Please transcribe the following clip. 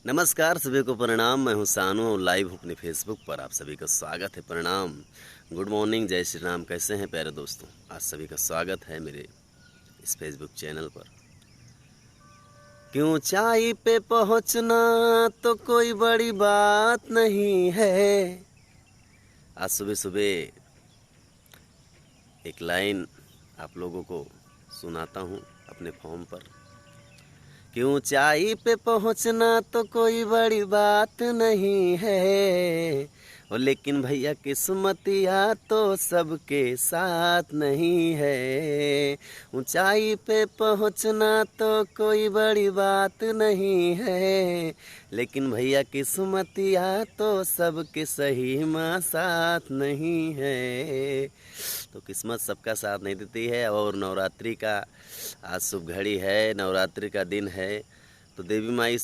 नमस्कार सभी को प्रणाम। मैं हूं सानू और लाइव हूं अपने फेसबुक पर। आप सभी का स्वागत है। प्रणाम, गुड मॉर्निंग, जय श्री राम। कैसे हैं प्यारे दोस्तों? आज सभी का स्वागत है मेरे इस फेसबुक चैनल पर। क्यों ऊंचाई पे पहुंचना तो कोई बड़ी बात नहीं है। आज सुबह सुबह एक लाइन आप लोगों को सुनाता हूं अपने फॉर्म पर। कि ऊंचाई पे पहुंचना तो कोई बड़ी बात नहीं है, लेकिन भैया किस्मतिया तो सबके साथ नहीं है। ऊंचाई पे पहुंचना तो कोई बड़ी बात नहीं है, लेकिन भैया किस्मतिया तो सबके सही माँ साथ नहीं है। तो किस्मत सबका साथ नहीं देती है। और नवरात्रि का आज शुभ घड़ी है, नवरात्रि का दिन है। तो देवी माई